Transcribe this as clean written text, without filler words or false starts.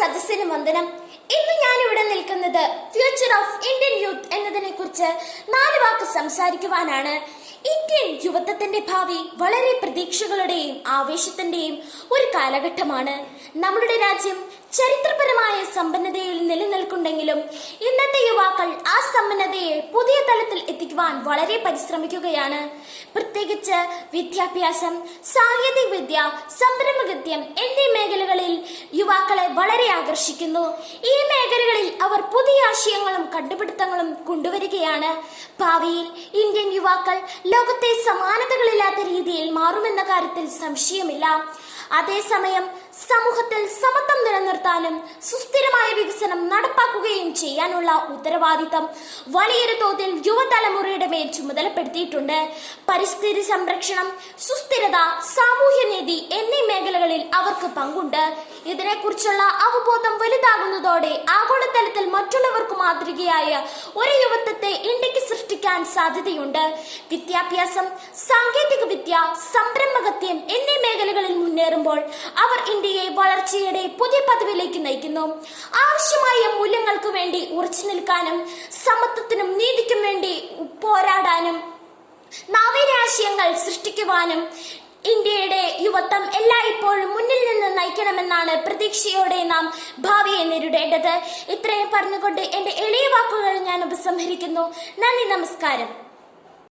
സദസ്സിന് വന്ദനം. ഇന്ന് ഞാനിവിടെ നിൽക്കുന്നത് ഫ്യൂച്ചർ ഓഫ് ഇന്ത്യൻ യൂത്ത് എന്നതിനെ കുറിച്ച് 4 വാക്ക് സംസാരിക്കുവാനാണ്. ഇന്ത്യൻ യുവത്വത്തിന്റെ ഭാവി വളരെ പ്രതീക്ഷകളുടെയും ആവേശത്തിന്റെയും ഒരു കാലഘട്ടമാണ്. നമ്മുടെ രാജ്യം ചരിത്രപരമായ സമ്പന്നതയിൽ നിലനിൽക്കുന്നെങ്കിലും ഇന്നത്തെ യുവാക്കൾ ആ സമ്പന്നതയെ പുതിയ തലത്തിൽ എത്തിക്കുവാൻ വളരെ പരിശ്രമിക്കുകയാണ്. പ്രത്യേകിച്ച് വിദ്യാഭ്യാസം, സാങ്കേതിക വിദ്യ, സംരംഭകത്വം എന്നീ മേഖലകളിൽ യുവാക്കളെ വളരെ ആകർഷിക്കുന്നു. ഈ മേഖലകളിൽ അവർ പുതിയ ആശയങ്ങളും കണ്ടുപിടുത്തങ്ങളും കൊണ്ടുവരികയാണ്. ഭാവിയിൽ ഇന്ത്യൻ യുവാക്കൾ ലോകത്തെ സമാനതകളില്ലാത്ത രീതിയിൽ മാറുമെന്ന കാര്യത്തിൽ സംശയമില്ല. അതേസമയം സമൂഹത്തിൽ സമത്വം നിലനിർത്താനും സുസ്ഥിരമായ വികസനം നടപ്പാക്കുകയും ചെയ്യാനുള്ള ഉത്തരവാദിത്തം വലിയൊരു തോതിൽ യുവതലമുറയുടെ മേൽ ചുമതലപ്പെടുത്തിയിട്ടുണ്ട്. പരിസ്ഥിതി സംരക്ഷണം, സുസ്ഥിരത, സാമൂഹ്യനീതി എന്നീ മേഖലകളിൽ അവർക്ക് പങ്കുണ്ട്. ഇതിനെക്കുറിച്ചുള്ള അവബോധം വലുതാകുന്നതോടെ ആഗോളതലത്തിൽ മറ്റുള്ളവർക്ക് മാതൃകയായ ഒരു യുവത്വത്തെ ഇന്ത്യക്ക് സൃഷ്ടിക്കാൻ സാധ്യതയുണ്ട്. വിദ്യാഭ്യാസം, സാങ്കേതിക വിദ്യ, സംരംഭകത്വം എന്നീ മേഖലകളിൽ മുന്നേറുമ്പോൾ അവർ ഇന്ത്യയെ വളർച്ചയുടെ പുതിയ പദവിയിലേക്ക് നയിക്കുന്നു. ആവശ്യമായ മൂല്യങ്ങൾക്ക് വേണ്ടി ഉറച്ചു നിൽക്കാനും സമത്വത്തിനും നീതിക്കും വേണ്ടി പോരാടാനും നവീനാശയങ്ങൾ സൃഷ്ടിക്കുവാനും ഇന്ത്യയുടെ യുവത്വം എല്ലായ്പ്പോഴും മുന്നിൽ നിന്ന് നയിക്കണമെന്നാണ് പ്രതീക്ഷയോടെ നാം ഭാവിയെ നേരിടേണ്ടത്. ഇത്രയും പറഞ്ഞുകൊണ്ട് എന്റെ എളിയ വാക്കുകൾ ഞാൻ ഉപസംഹരിക്കുന്നു. നന്ദി, നമസ്കാരം.